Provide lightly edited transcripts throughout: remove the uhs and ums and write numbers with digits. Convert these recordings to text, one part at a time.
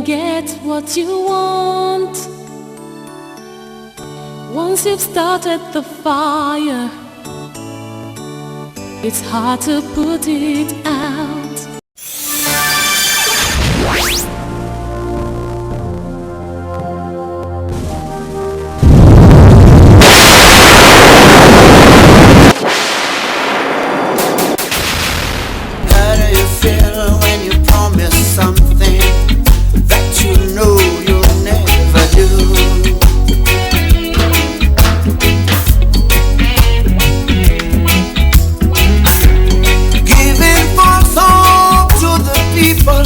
can get what you want. Once you've started the fire, it's hard to put it out. How do you feel when you promise something that you know you'll never do? Giving false hope to the people,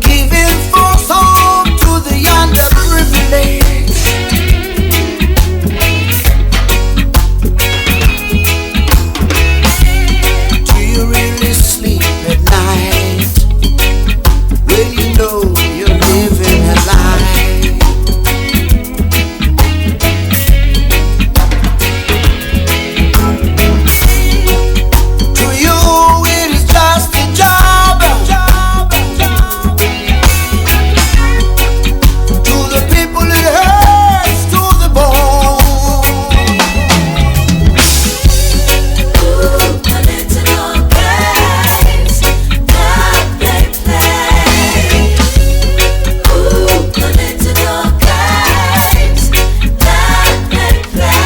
giving false hope to the underprivileged. Do you really sleep at night when you know you're living a lie? To you it is just a job. To the people it hurts to the bone. Political games that they play. Political games that they play. Political games that they play.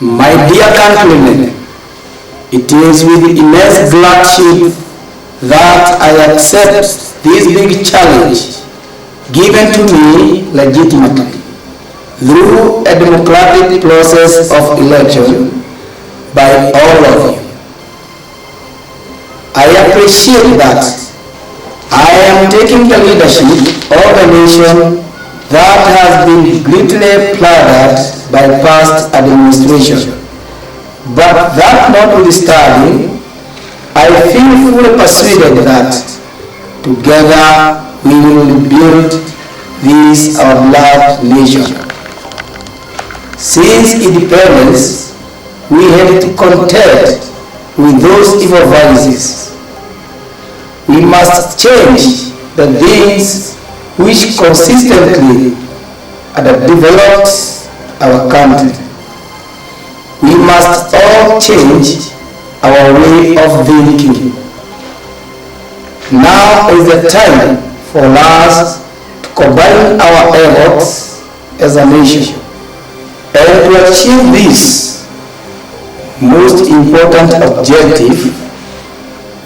My dear countrymen, it is with immense gratitude that I accept this big challenge given to me legitimately through a democratic process of election by all of you. I appreciate that I am taking the leadership of a nation that has been greatly plundered by past administration. But that notwithstanding, I feel fully persuaded that together we will rebuild this our beloved nation. Since independence, we had to contend with those evil vices. We must change the things which consistently had developed our country. We must all change our way of thinking. Now is the time for us to combine our efforts as a nation. And to achieve this most important objective,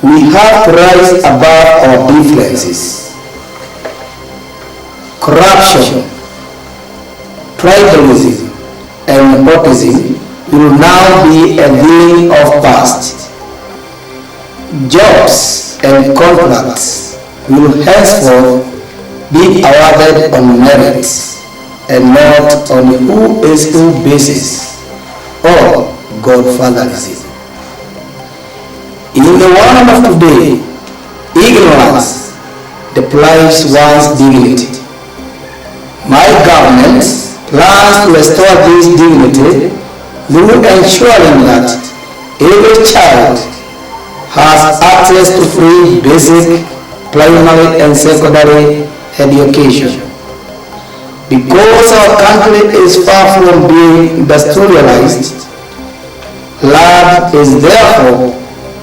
we have to rise above our differences. Corruption, tribalism, and nepotism will now be a thing of past. Jobs and contracts will henceforth be awarded on merits and not on who is who basis or godfatherism. In the world of today, ignorance deprives one's dignity. My government plans to restore this dignity through ensuring that every child has access to free basic, primary and secondary education. Because our country is far from being industrialized, land is therefore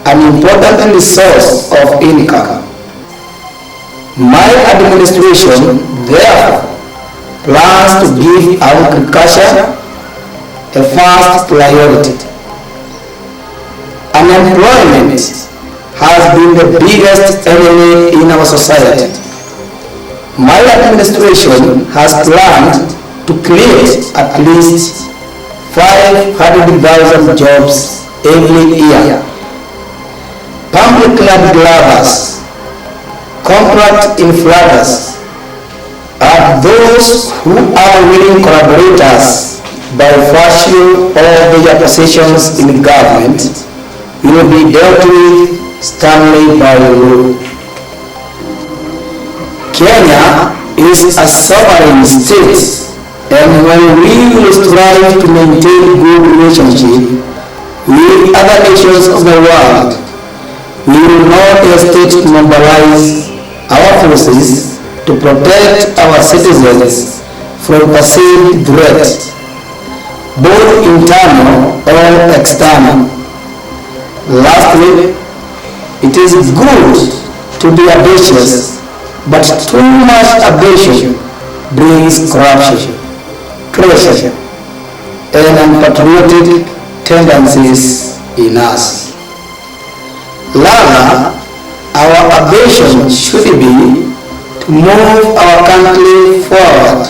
an important resource of income. My administration therefore plans to give agriculture a first priority. Unemployment has been the biggest enemy in our society. My administration has planned to to create at least 500,000 jobs every year. Public land grabbers, contract inflators, are those who are willing collaborators by virtue of their positions in government will be dealt with sternly by law. Kenya is a sovereign state, and when we will strive to maintain good relationship with other nations of the world, we will not hesitate to mobilize our forces to protect our citizens from perceived threats, both internal or external. Lastly, it is good to be ambitious, but too much ambition brings corruption, treachery, and unpatriotic tendencies in us. Rather, our ambition should be to move our country forward.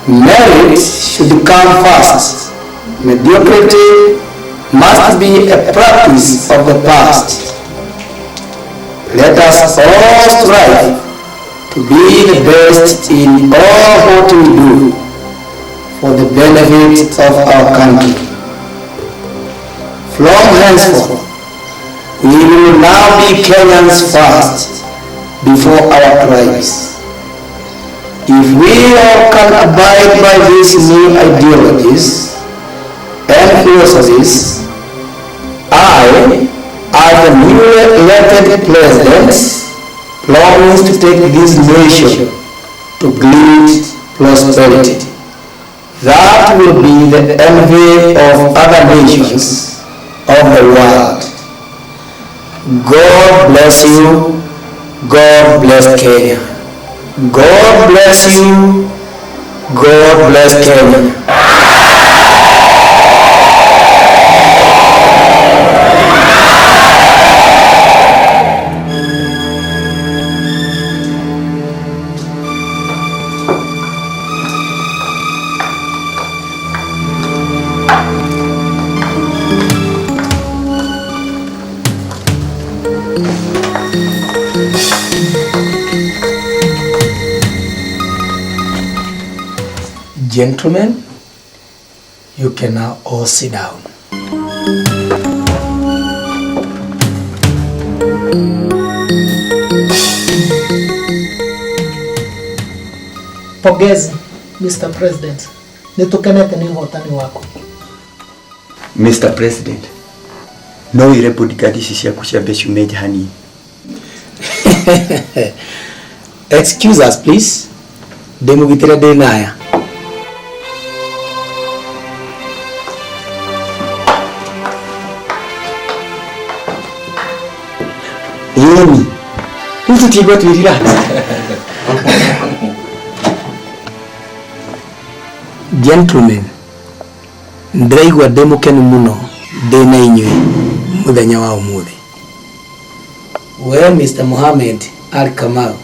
Merit should come first. Mediocrity must be a practice of the past. Let us all strive to be the best in all what we do for the benefit of our country. From henceforth, we will now be Kenyans first before our tribes. If we all can abide by these new ideologies and philosophies, I, as the newly elected president, promise to take this nation to great prosperity. That will be the envy of other nations of the world. God bless you. God bless Kenya. God bless you. God bless Kenya. Gentlemen, you can now all sit down. Pongezi, Mr. President. Nitukenete ni ũhotani wako. Mr. President, no ire bodyguard ciaku cia mbeca meja hanini. Excuse us, please. Ndimugitire ndinaya. Yemi, ntu tigwa twirira. Gentlemen, ndiraigua ndĩ mũkenu mũno ndĩ na inyuĩ mũthenya wa ũmũthĩ. We Mr. Mohamed Ali Kamau,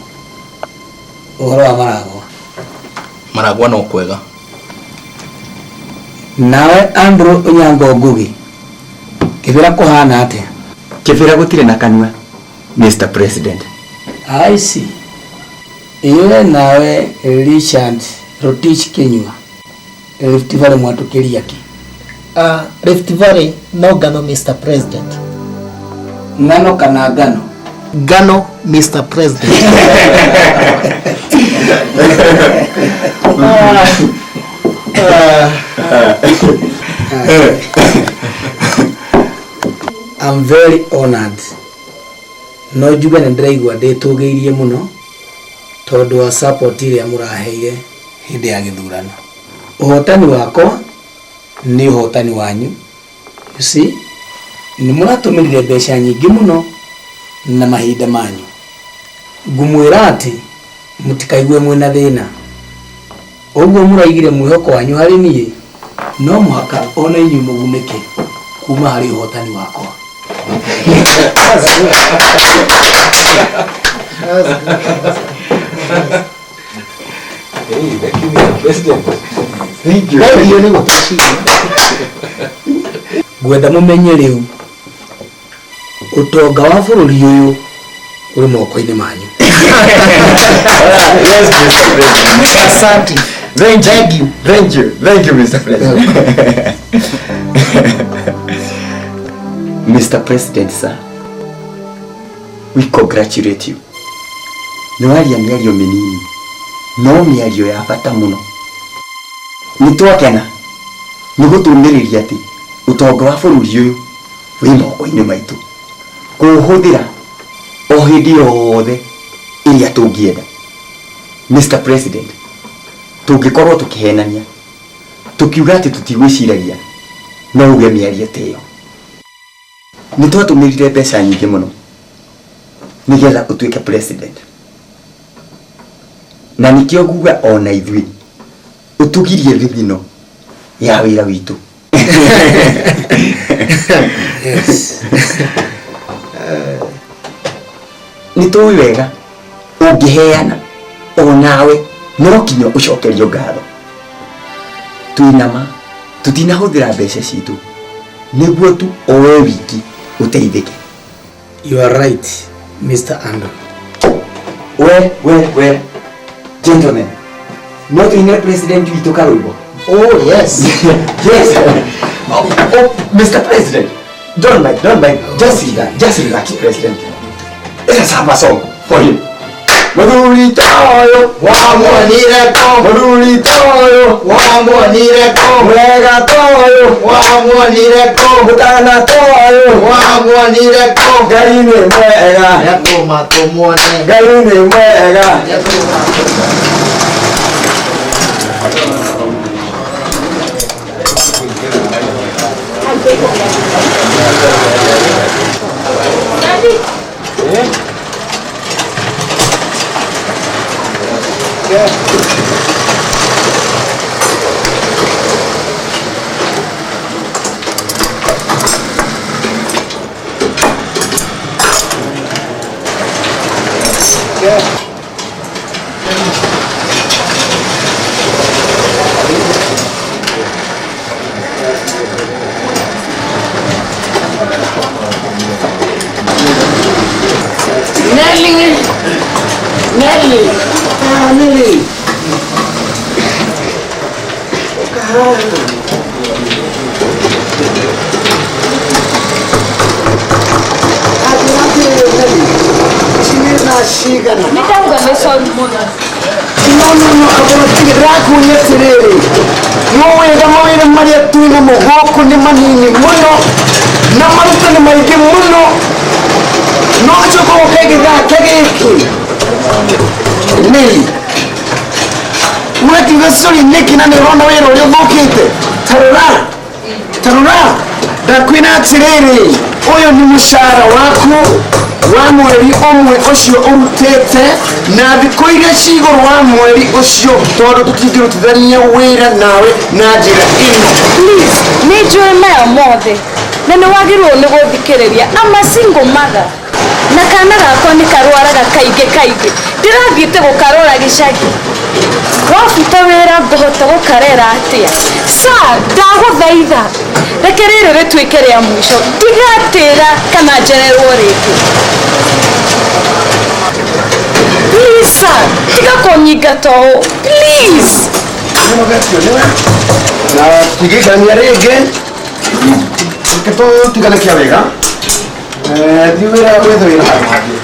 ũhoro wa Maragwa? Maragwa no kwega. Nawe Andrew Onyango Ngugi, kĩbĩra kũhana atĩa? Kĩbĩra gũtirĩ na kanua, Mr. President. I see. Iwe nawe Richard Rotich Kinyua, Rift Valley mwatũkĩria ki? Rift Valley no ngano, Mr. President. Ngano kana ngano? Ngano, Mr. President. I'm very honored. No njuge nĩ ndĩraigua ndĩtũgĩirie mũno tondũ wa support iria mũraheire hĩndĩ ya gĩthurano. Ũhotani wakwa nĩ ũhotani wanyu. You see, nĩ mũratũmĩrire mbeca nyingĩ mũno na mahinda manyu. Ngũmwĩra atĩ mũtikaigue mwĩna thĩna. Ũguo mũraigire mwĩhoko wanyu harĩ niĩ, no mũhaka ona inyuĩ mũgunĩke kuma harĩ ũhotani wakwa. Thank you. Ndio ni gutaciria. Gwetha mumenye riu utonga wa bururi uyu uri moko-ini manyu. Yes, Mr. President. Asante. Thank you, Mr. President. Mr. President, sir, we congratulate you. Nĩwaria mĩario mĩnini, no mĩario ya bata mũno. Nĩtwakena nĩ gũtũmĩrĩria atĩ ũtonga wa bũrũri ũyũ wĩ moko-inĩ maitũ, kũũhũthĩra o hĩndĩ yothe ĩrĩa tũngĩenda. Mr. President, tũngĩkorwo tũkĩhenania tũkiuga atĩ tũtigwĩciragia no uge mĩario ta ĩyo. Nĩtwatũmĩrire mbeca nyingĩ mũno nĩgetha ũtuĩke president, na nĩkĩo nguga ona ithuĩ ũtugirie thithino ya wĩra witũ. Yes. Nĩtũĩ wega ũngĩheana onawe no kinya ũcokerio ngatho. Twĩnama tũtinahũthĩra mbeca citũ nĩguo tu o we wiki ũteithĩke. You are right, Mr. Andrew. Well, gentlemen, no tuine president witũ karũimbo. Oh yes. Yes. Oh, Mr. President, don't mind. Just relax, President. Let us have a song for him. Maduri tayo, Wamwonire ko, Maduri tayo, wamwonire ko, Mwega tayo, wamwonire ko, Mutana tayo, wamwonire ko. Ngai nĩ mwega, Yatũma tũmuone, Ngai nĩ mwega. Nelly. Nitauga mesoni muno. No, agũtigĩra atĩrĩrĩ, mawĩra marĩa twĩna mo gũkũ nĩ manini mũno na maruta nĩ maingĩ mũno, no njoka gũka gĩthake gĩkĩ nĩ mwetiga cori nĩkĩ na nĩ ũrona wĩra ũrĩa ũthũkĩte. Tarora ndakwĩra atĩrĩrĩ, ũyũ nĩ mũcara waku wa mweri ũmwe ũcio ũrutĩte na thikũ iria cigũrũ wa mweri ũcio, tondũ tũtingĩrutithania wĩra nawe na njĩra ĩno. Please, nĩ njũĩ maya mothe na nĩ wagĩrĩirwo nĩ gũthikĩrĩria. I'm a single mother na kana gakwa nĩ karwaraga kaingĩ. Ndĩrathiĩte gũkarora gĩcagi. Wabuta wĩra ngũhota gũkarera atĩa? Sir, ndagũthaitha reke rĩrĩ rĩtuĩke rĩa mũico. Ndigatĩra kana njererwo rĩngĩ. Please sir, tiga kũnyingata ũũ. Please. Na tigĩkania rĩngĩ tũtigane kĩa wega thiĩ wĩra gwetha wĩra handũ hangĩ.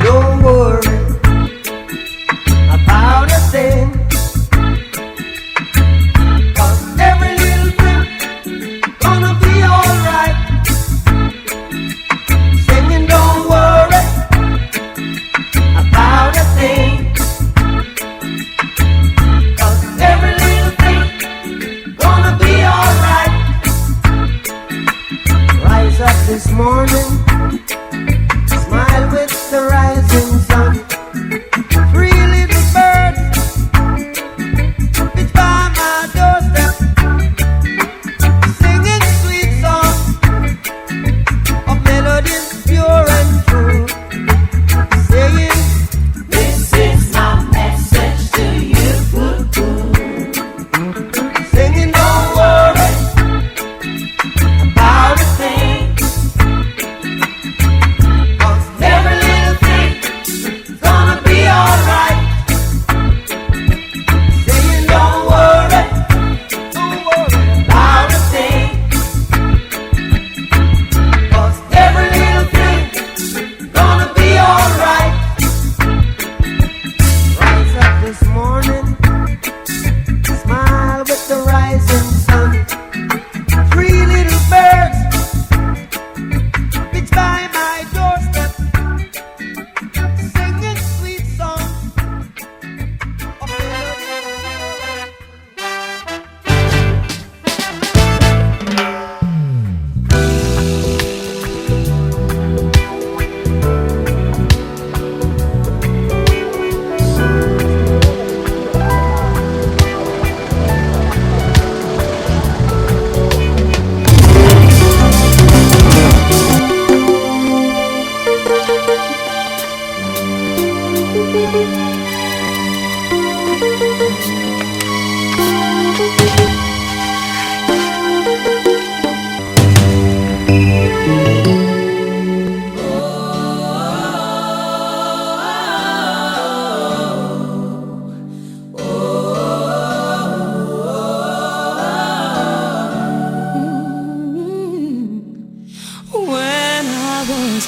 Don't worry about a thing, 'cause every little thing gonna be alright. Singing, don't worry about a thing, 'cause every little thing gonna be alright. Rise up this morning, smile with the rising sun. Three little birds, it's by my doorstep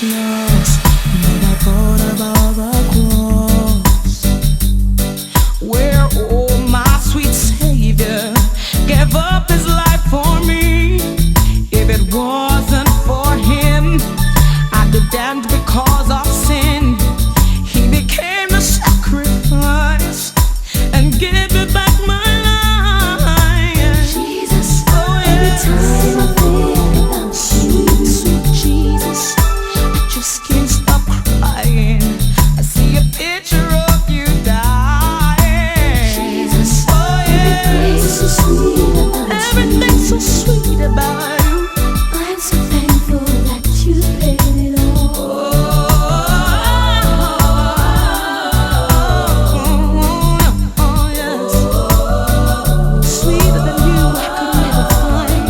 righteousness. Never thought about the cross, where oh my sweet Savior gave up his life for me. If it wasn't for him, I'd be damned because of sin. He became the sacrifice and gave me back my life. Jesus, oh yes. Every time I think about sweet, sweet Jesus, I just can't stop crying. I see a picture of you dying. Jesus, oh yes. Everything's so sweet about you. I'm so thankful that you paid it all. Oh, yes. Sweeter than you I could never find.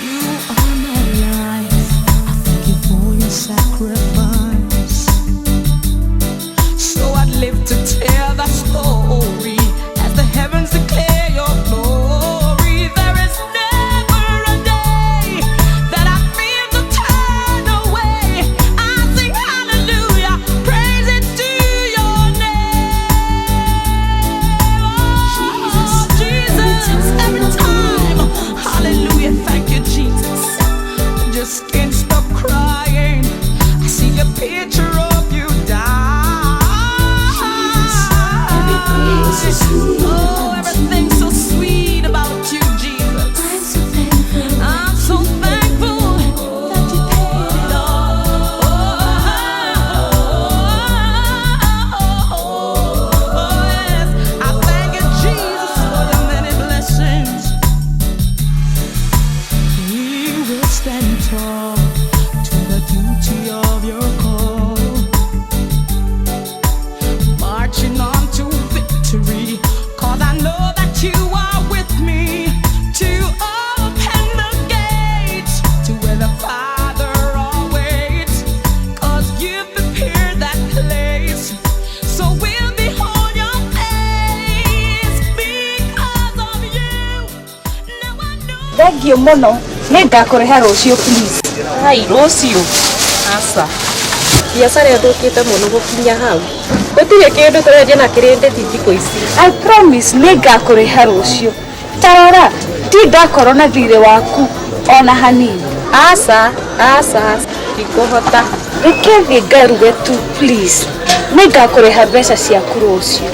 You are my life. I thank you for your sacrifice. So I'd live to tell that story as the heavens declare your glory. There is never a day that I feel to turn away. I sing hallelujah, praise it to your name. Oh, Jesus, every time. Hallelujah, thank you, Jesus. I just can't stop crying. I see a picture of you die. Oh, everything's so sweet about you, Jesus. I'm so thankful that you paid it all. Oh, yes. I thank you, Jesus, for your many blessings. We will stand tall to the duty of your call, marching on to victory, 'cause I know that you are with me to open the gates to where the Father awaits, 'cause you've prepared that place, so we'll behold your face because of you. Now I know. Thengio muno nä ngakåreha rå cio please. Ai rå cio aca biacara ä thå kä te må no gå kinya hau gå tirä kä ndå tå rendia na kä rä ndäti thikå ici. I promise nä ngakåreha rå cio. Tarora ti ndakorwo na thirä waku ona hanini. Aca ndikåhota rä kä thiä ngaruge tu please. Nä ngakåreha mbeca ciaku rå cio.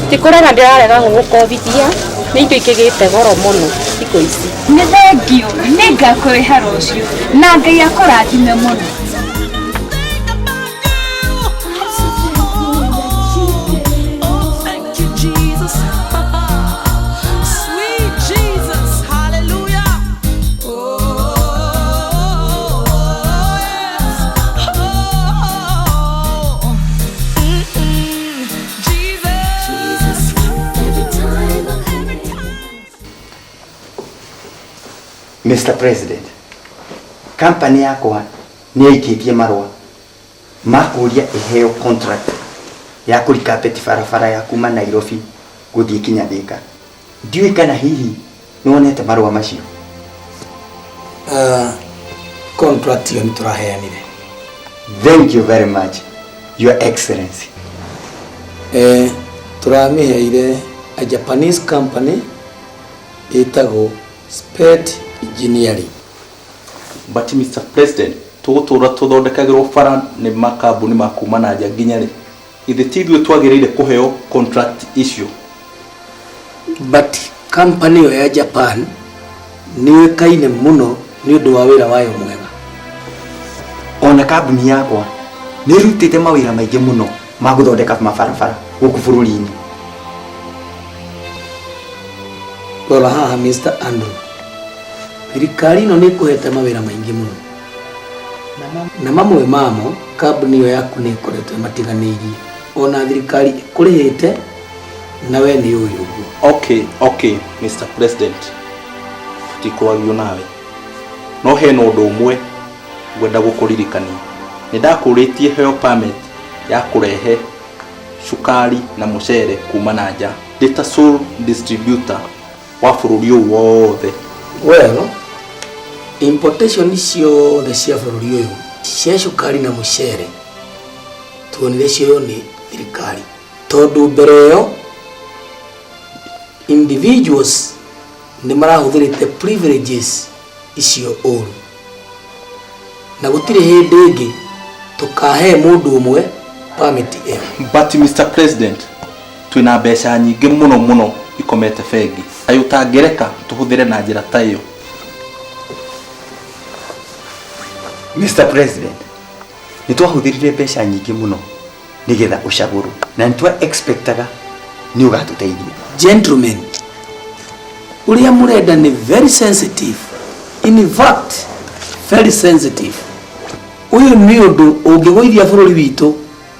Tikå rega ndä rarega gå gå kobithia nä indo ingä gä te goro må no thikå ici. Nä thengio nä ngakå rä ha rå cio na Ngai akå rathime må no. Oh, thank you, Jesus. Sweet Jesus, hallelujah. Oh, yes. Oh, Jesus. Every time. Mr. President, company yakwa nä aikätie marua makåria iheo contract ya kũrikapeti barabara ya kuma Nairobi gũthiĩ kinya Thika. Ndiũĩ kana hihi nĩ wonete marua macio? Contract yo nituraheanire. Thank you very much, Your Excellency. Turamiheire a Japanese company itago Spet Engineering. But Mr. President, tũgũtũra tũthondekagĩrwo bara nĩ makambuni ma kuma na nja nginya rĩ ithe ti ithuĩ twagĩrĩire kũheo contract icio. But company yo ya Japan nĩ kaine muno nĩ ũndũ wa wĩra wayo mwega. Ona kambuni yakwa nĩ ĩrutĩte mawĩra maingĩ mũno ma gũthondeka mabarabara gũkũ bũrũri-inĩ. Rora haha Mr. Andrew, thirikari ĩno nĩ ĩkũhete mawĩra maingĩ mũno na mamwe mamo kambuni yo yaku nĩ ĩkoretwo matiganĩirie ona thirikari ĩkũrĩhĩte na we nĩ ũyũ ũguo. Okay, Mr. President, tikũragio nawe no hena ũndũ ũmwe ngwenda gũkũririkania. Nĩ ndakũrĩtie heo permit ya kũrehe cukari na mũcere kuma na nja. Ndĩ ta sole distributor wa bũrũri ũyũ wothe. Well, importation ciothe cia bũrũri ũyũ cia cukari na mũcere tuonire cio nĩ thirikari, tondũ mbere ĩyo individuals nĩ marahũthĩrĩte privileges icio ũru, na gũtirĩ hĩndĩ ĩngĩ tũkahe mũndũ ũmwe permit ĩyo. But Mr. President, twina mbeca nyingĩ mũno mũno ikomete bengi, ayo tangĩreka tũhũthĩre na njĩra ta ĩyo. Mr. President, nitwahũthĩrire mbeca nyingĩ mũno nigetha ũcagũrũ na nitwa expectaga ni ũgatũteithia. Gentlemen, uria murenda ni very sensitive, in fact very sensitive. Uyu ni undu ungĩgũithia bũrũri witũ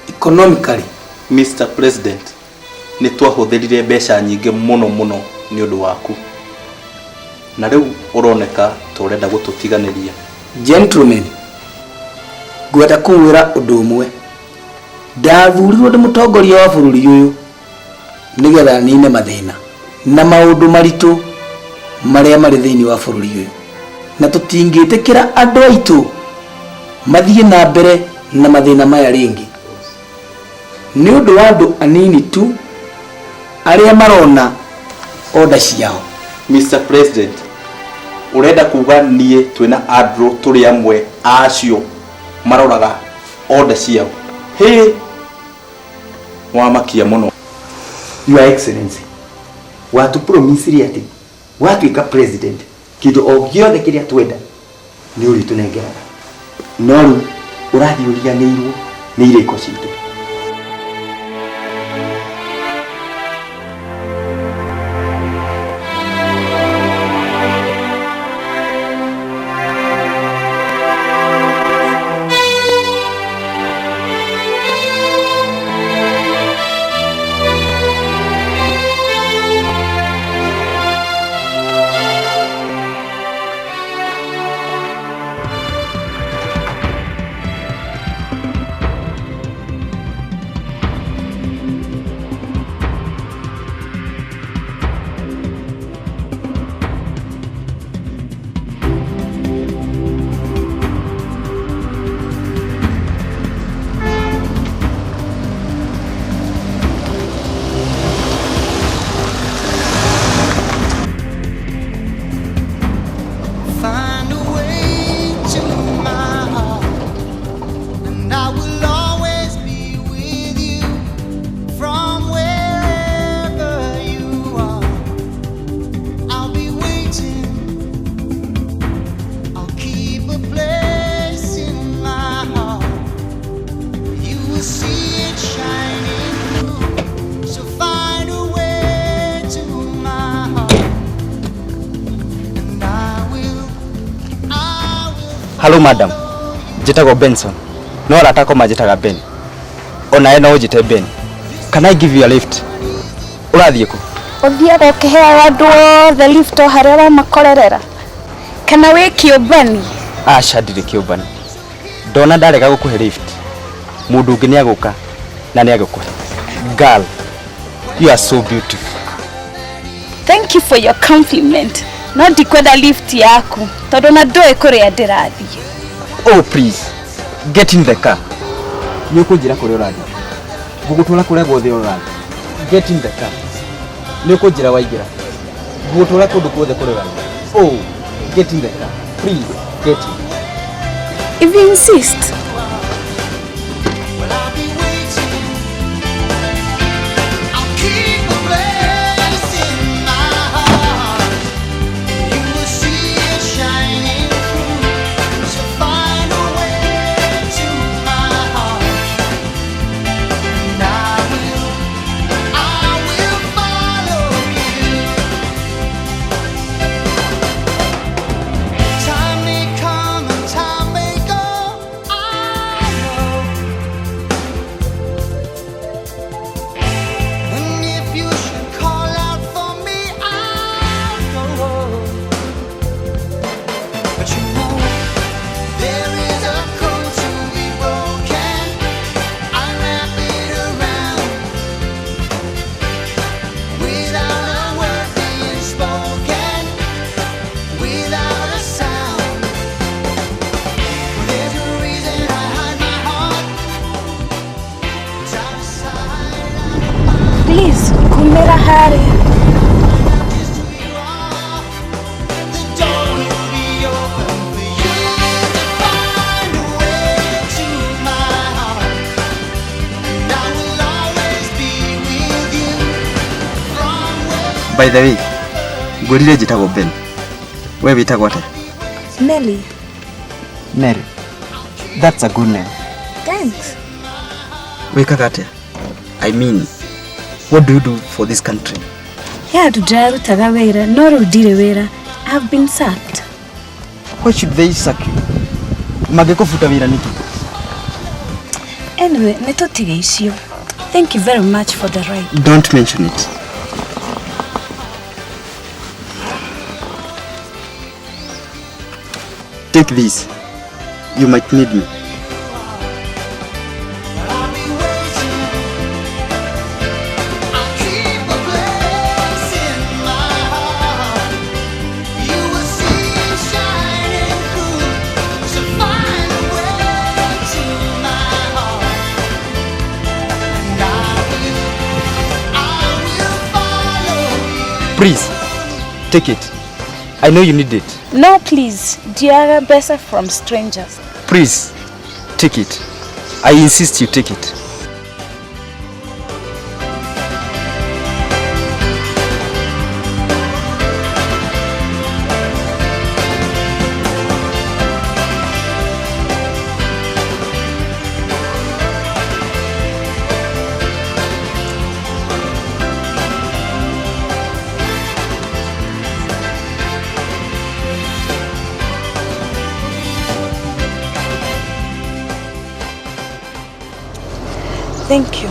economically. Mr. President, nitwahũthĩrire mbeca nyingĩ mũno mũno ni ũndũ waku, na rĩu ũroneka tũrenda gũtũtiganĩria. Gentlemen, ngwenda kũmwĩra ũndũ ũmwe, ndathurirwo ndĩ mũtongoria wa bũrũri ũyũ nigetha nine mathĩna na maũndũ maritũ marĩa marĩ thĩinĩ wa bũrũri ũyũ, na tũtingĩtĩkĩra andũ aitũ mathiĩ na mbere na mathĩna maya rĩngĩ nĩ ũndũ wa andũ anini tu arĩa marona order ciao. Mr. President, urenda kuga niĩ twĩna andũ tũrĩ amwe acio maroraga order ciao? Hey, wamakia mũno. Your Excellency, watu promisiri ati watuĩka president kĩndũ o gĩothe kĩrĩa twenda nĩ ũrĩtũnengeraga, no rĩu ũrathiĩ ũriganĩirwo nĩ irĩko citũ. Hello madam, njĩtagwo Benson. No aratako majĩtaga Ben. Ona no ũnjĩte Ben. Can I give you a lift? Ũrathiĩ kũ? Ũthiaga ũkĩheaga andũ othe lift o harĩa wamakorerera. Kana wĩ kĩũmbani? Aca ndirĩ kĩũmbani. Ndona ndarega gũkũhe lift, mũndũ ũngĩ nĩ agũka na nĩ agũkũhe. Girl, you are so beautiful. Thank you for your compliment. No ndikwenda lift yaku tondũ na ndũĩ kũrĩa ndĩrathiĩ. Oh please, get in the car. Nĩ ũkũnjĩra kũrĩa ũrathiĩ. Ngũgũtwara kũrĩa guothe ũrathiĩ. Get in the car. Nĩ ũkũnjĩra waingĩra. Ngũgũtwara kũndũ guothe kũrĩa ũrathiĩ. Oh, get in the car. Please, get in. If you insist. Time may come and time may go. Daddy. By the way, ngurire njitagwo Ben. We witagwo ate? Nelly. Nelly. That's a good name. Thanks. Wikaga atia? I mean, what do you do for this country? Yeah, ndirarutaga wĩra no rĩu ndirĩ wĩra. I've been sacked. Why should they sack you? Magĩkũbuta wĩra nĩkĩ? Anyway, nĩtũtige icio. Thank you very much for the ride. Don't mention it. Take this. You might need me. Please, take it. I know you need it. No, please. Diara better from strangers. Please, take it. I insist you take it. Thank you.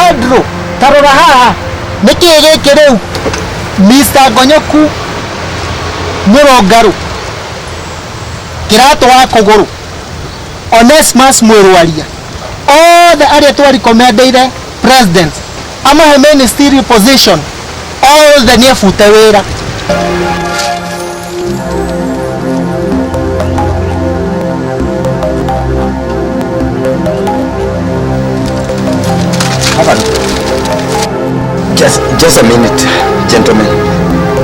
Andrew, tarora haha niki giki riu Mr. Ngonyoku Murongaru kirato wa kuguru Onesmus Mwirwaria all the area to recommended president ama ministerial position all the near futawera Just a minute, gentlemen.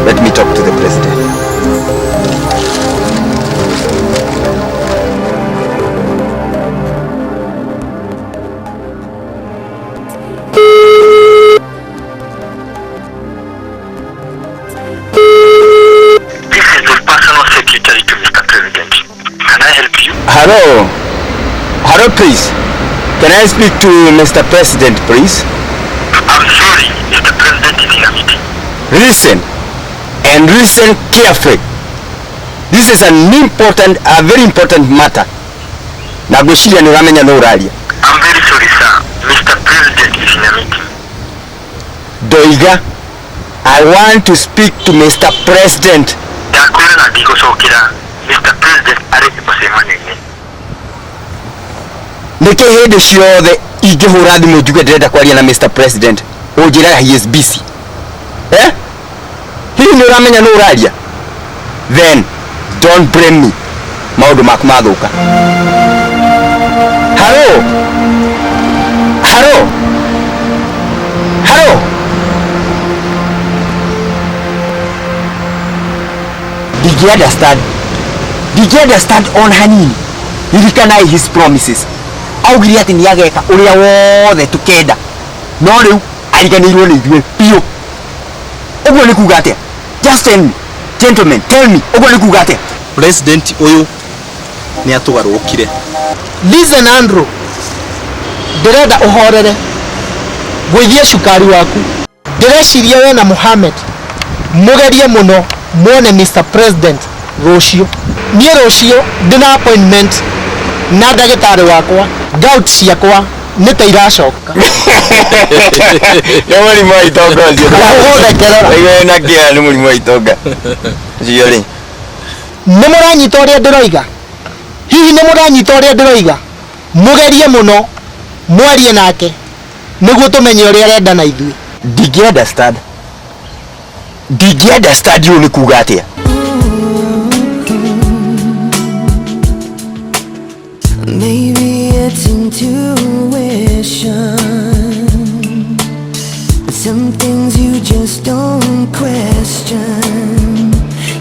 Let me talk to the president. This is the personal secretary to Mr. President. Can I help you? Hello. Hello, please. Can I speak to Mr. President, please? I'm sorry, Mr. President is in a meeting. Listen, and listen carefully. This is a very important matter. Nagwiciria ni ramenya no uraria. I'm very sorry, sir. Mr. President is in a meeting. Doiga, I want to speak to Mr. President. Ndakwira na ndigocokera. Mr. President ari mucemanio-ini. Niki hindi ciothe ingihura thimu njuge ndirenda kwaria na Mr. President unjiraga he is busy. Hihi ni uramenya no uraria? Then don't blame me. Maundu maku mathuka. Hello. Hello. Hello. Did you understand on hanini? Ririkana his promises. Augire ati niageka uria wothe tukenda. No riu ariganirwo ni ithuĩ piũ. Uguo ni kuga atia? Just tell me. Gentlemen, tell me. Uguo ni kuga atia? President uyu ni atugarukire. Listen Andrew, ndirenda uhorere gwithie cukari waku. Ndireciria we na Mohamed mugerie muno muone Mr President rucio. Nie rucio ndina appointment na ndagitari wakwa, gout ciakwa nĩ ta iracoka. Nĩ mũrimũ wa itonga ũcio. Ndagũthekerera. Na kĩeha nĩ mũrimũ wa itonga. Ũcio rĩ. Nĩ mũranyita ũrĩa ndĩroiga? Hihi nĩ mũranyita ũrĩa ndĩroiga? Mugerie muno mwarie nake nĩguo tũmenye ũrĩa arenda na ithuĩ. Ndingĩ understand ũyũ nĩ kuuga atĩa? Maybe it's intuition, but some things you just don't question.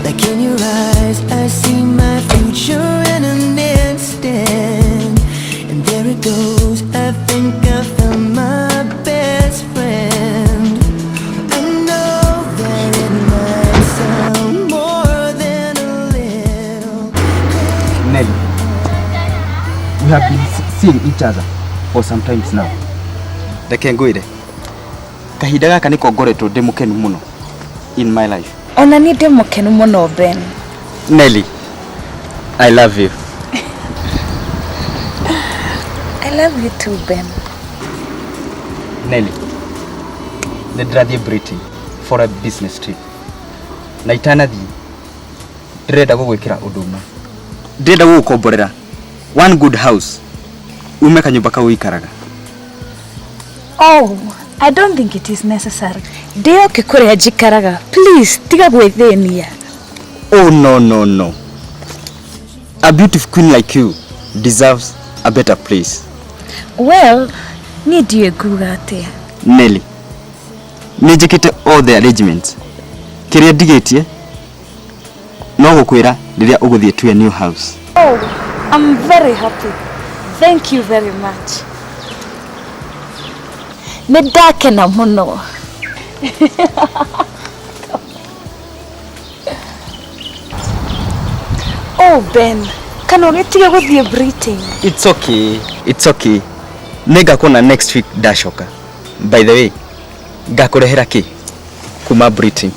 Like in your eyes, I see my future in an instant, and there it goes. I think I found my best friend. I know that it might sound more than a little Nelly, we have been seeing each other for some times now. Reke ngwire kahinda gaka niko ngoretwo ndi mukenu muno in my life. Ona ni ndi mukenu muno Ben. Nelly, I love you. I love you too Ben. Nelly, ndĩrathiĩ Britain for a business trip. Na itanathiĩ ndĩrenda gũgwĩkĩra ũndũ ũmwe. Ndĩrenda gũgũkomborera one good house ume kanyũmba kau ikaraga. Oh, I don't think it is necessary. Ndio kikuria jikaraga. Please, tiga gwithenia. Oh no. A beautiful queen like you deserves a better place. Well, ni ndiye nguga atia. Nelly, nĩnjĩkĩte all the arrangements. Kĩrĩa ndigĩtie no gũkwĩra rĩrĩa ũgũthiĩ to a new house. Oh, I'm very happy. Thank you very much. Nĩndakena muno. Oh Ben, kana ũgetige gũthiĩ Britain? It's okay. Nĩngakona next week ndacoka. By the way, ngakũrehera kĩ kuma Britain?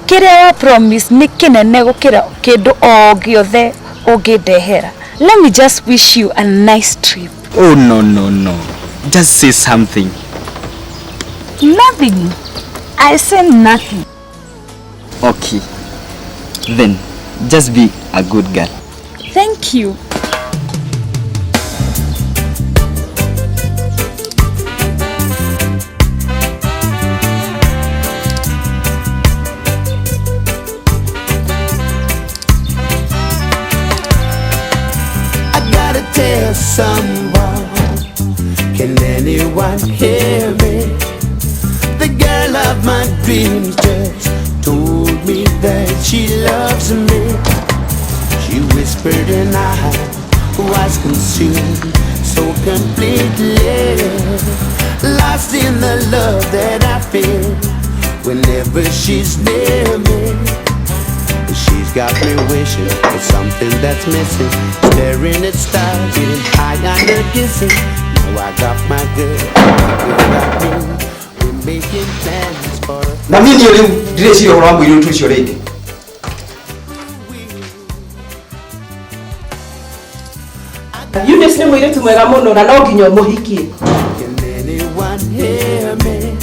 Kĩrĩa wa promise nĩ kĩnene gũkĩra kĩndũ o gĩothe ũngĩndehera. Let me just wish you a nice trip. Oh no. Just say something. Nothing. I say nothing. Okay. Then just be a good girl. Thank you. Tell someone, can anyone hear me? The girl of my dreams just told me that she loves me. She whispered and I was consumed so completely, lost in the love that I feel whenever she's near me. She's got me wishing for something that's missing, staring at stars, getting high on her kissing. Now I got my girl, got me. We're making plans for a Na mimi ndio leo ndire ũhoro wa mwĩrĩ ũcio rĩngĩ. Eunice nĩ mũirĩtu mwega mũno na no nginya mũhikie. Can anyone hear me?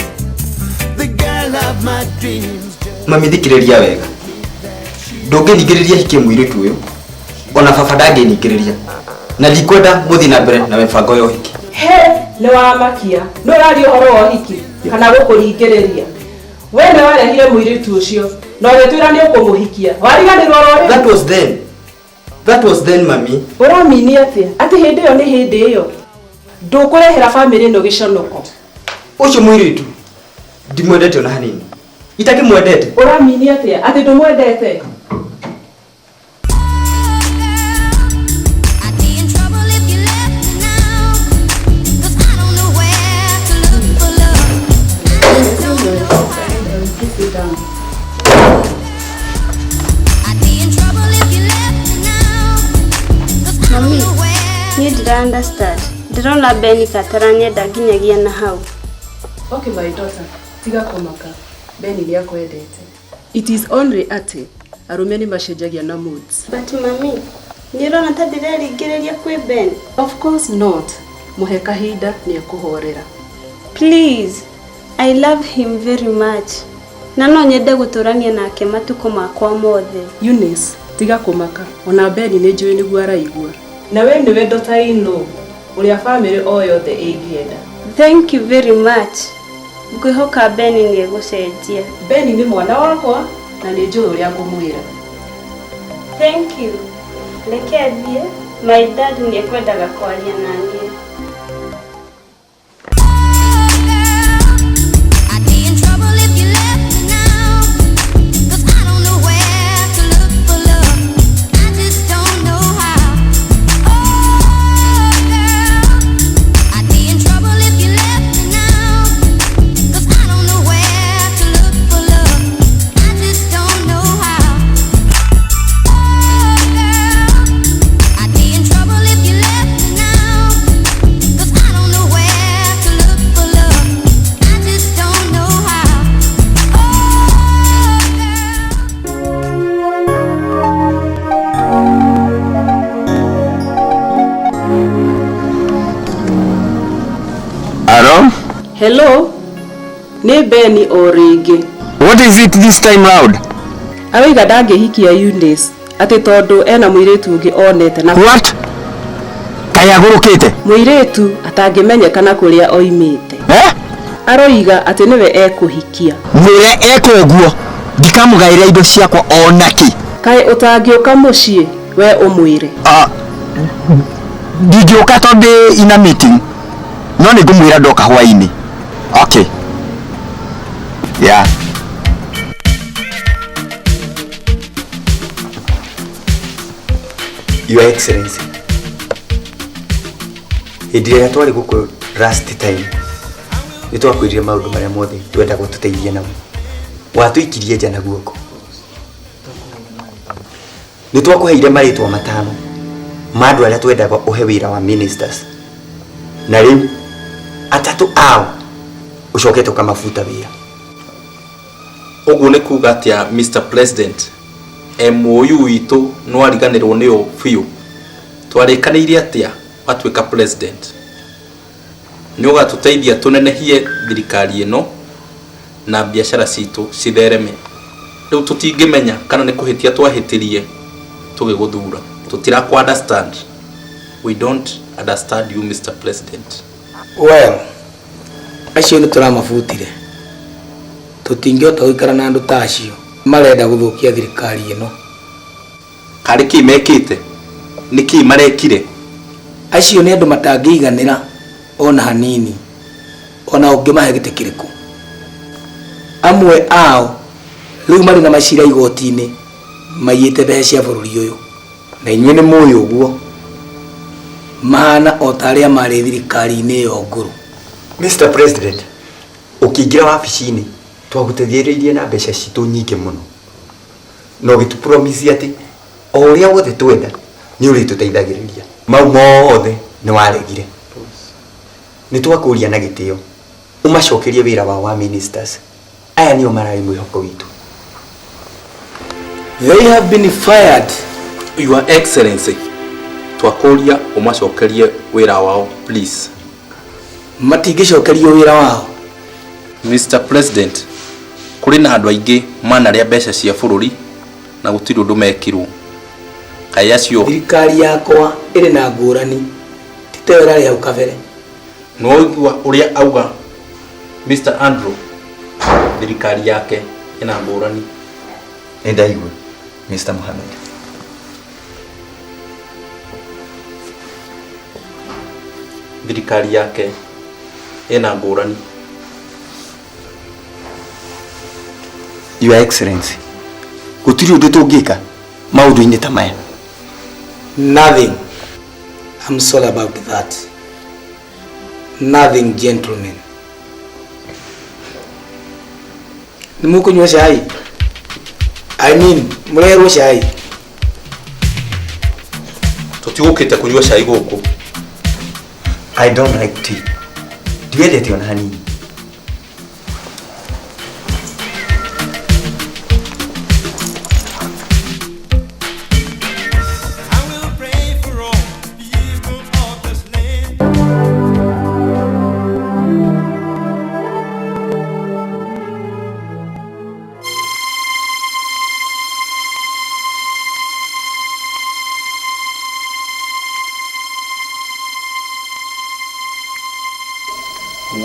The girl of my dreams. Mami thikĩrĩria wega. Ndũngĩningĩrĩria hikie mũirĩtu ũyũ. Ona baba ndangĩningĩrĩria. Na ndikwenda mũthi na mbere na mĩbango ya ũhiki. He, nĩ wa makia. Nĩ ũraria ũhoro wa ũhiki kana gũkũringĩrĩria. We nĩ warehire mũirĩtu ũcio. Na ũgĩtwĩra nĩ ũkũmũhikia. Wariganĩrwo rore. That was then mami. Ũramini atĩa? Atĩ hĩndĩ ĩyo nĩ hĩndĩ ĩyo. Ndũkũrehera family ĩno gĩconoko. Ũcio mũirĩtu ndimwendete ona hanini. Itakĩmwendete. Ũramini atĩa? Atĩ ndũmwendete. Understand. The Ndirona Beni kataranyenda nginyagia na hau. Okay my daughter, tiga kumaka. Beni ni akwendete. It is only ati arume ni macenjagia na moods. But mami, ndirona tadireringireria kwi Beni. Of course not. Muhe kahinda ni akuhorera. Please, I love him very much. Na no nyende guturania nake matuko makwa mothe. Eunice, tiga kumaka. Ona Beni ni njui niguo araigua. Na we niwe daughter ino. Uria family o yothe ingienda. Thank you very much. Ngwihoka Beni ni egucenjia. Beni ni mwana wakwa na ni njui uria ngumwira. Thank you. Reke athie. My dad ni ekwendaga kwaria naniĩ. Hello? Ni Beni Origi. What is it this time round? Awiga ndangihikia Eunice ati tondu ena muiritu ungi onete na What? Kaya gurukite? Muiritu atangimenyekana kuria oimite. Aroiga ati niwe ekuhikia. Mwire ekuguo. Ndikamugaira indo ciakwa onaki. Kai utangioka mucii we umwire. Ndingioka tondu ina meeting. No ni ngumwira ndoka hwaini. Okay. Yeah. Your Excellency. Hĩndĩ twari guku last time. Nitwakwirire maundu maria mothe twenda gututeithia namo. Watuikirie jana guoko. Nitwakuheire maritwa matano. Mandu aria twendaga uhe wira wa ministers. Na riu atatu ao ucoke tukamafuta wira. Uguo ni kuga atia Mr President MOU itu no ariganirwo niyo fiu twarikaniire atia atwika president ni ugatuteithia tunenehie thirikari ino na biashara citu cithereme. Riu tutingimenya kana ni kuhitia twahitirie tugiguthura. Tutira understand. We don't understand you, Mr President. Well, acio ni turamafutire. Tutingĩota gũikara na andu ta acio marenda guthukia thirikari ino. Kari ki mekite? Niki marekire? Acio ni andu matangĩiganĩra ona hanini. Ona ũngĩmahe gĩtĩ kĩrĩkũ. Amwe ao rĩu marĩ na macira igoti-inĩ maiyĩte mbeca cia bũrũri ũyũ. Na inyuĩ nĩ mũĩ ũguo. Mahana o ta arĩa marĩ thirikari-inĩ ĩyo ngũrũ. Mr President, ukiingira wabici-inĩ twagũteithĩrĩirie na mbeca citũ nyingĩ mũno. No gĩtupromise ati o ũrĩa wothe twenda nĩ ũrĩtũteithagĩrĩria. Mau mothe nĩ waregire. Nĩtwakũria na gĩtĩo umacokerie wĩra wa ministers. Aya nĩo mararĩ mwĩhoko witũ. They have been fired. Your Excellency, twakuria umacokerie wira wao please. Matingĩcokerio wĩra wao. Mr President, kuri na andu aingi manaria mbeca cia bururi na gutiri undu mekirwo. Kaya cio thirikari yakwa ĩrĩ na ngũrani tite ĩrarĩ hau kabere. No igua uria auga Mr Andrew, thirikari yake ina ngũrani. Ndaigua Mr Mohammed. Thirikari yake ina ngũrani. Your Excellency, gutiri undu tungika maundu-inĩ ta maya. Nothing. I'm sorry about that. Nothing, gentlemen. Nimukunywa cai? I mean, murerwo cai? Tutigukite kunywa cai guku. I don't like tea. Ndiendete ona hanini.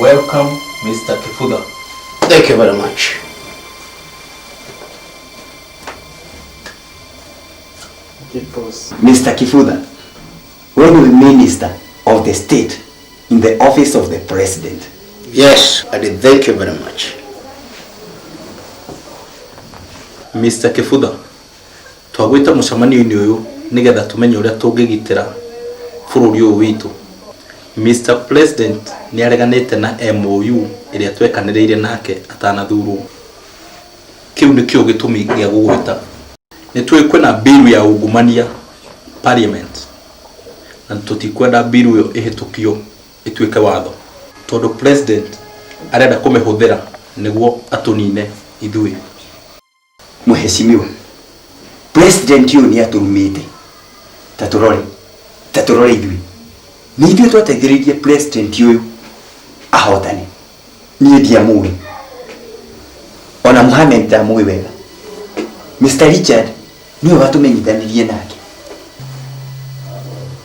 Welcome, Mr. Kifudha. Thank you very much. Mr. Kifudha, when will Minister of the State in the office of the President? Yes, I did. Thank you very much. Mr. Kifudha, twagwita mucamanio-ini uyu nigetha tumenye uria tungigitira bururi uyu witu. Mr. President ni areganite na MOU iria twekaniriire nake atanathurwo. Kiu ni kio gitumi gia gugwita. Ni twikwe bill ya ungumania parliament. Na tutikwenda bill iyo ihitukio ituike watho. Tondu president arenda kumihuthira niguo atunine ithui. Mheshimiwa, President yu ni aturumite. Taturore ithui. Ni ithuĩ twateithĩrĩirie president ũyũ ahotane. Niĩ ndiamũĩ. Ona Mohamed ndamũĩ wega. Mr. Richard niwe watũmenyithanirie nake.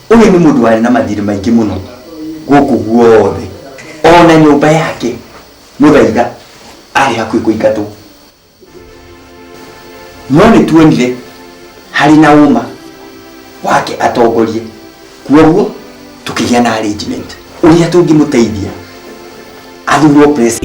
Ũyũ nĩ mũndũ warĩ na mathirĩ maingĩ mũno gũkũ guothe. Ona nyũmba yake Mũthaiga arĩ hakuhĩ kũingatwo. No nĩ tuonire harĩ na ũma wake atongorie. Kuoguo tukigĩa na arrangement uria tungĩmũteithia athurwo president.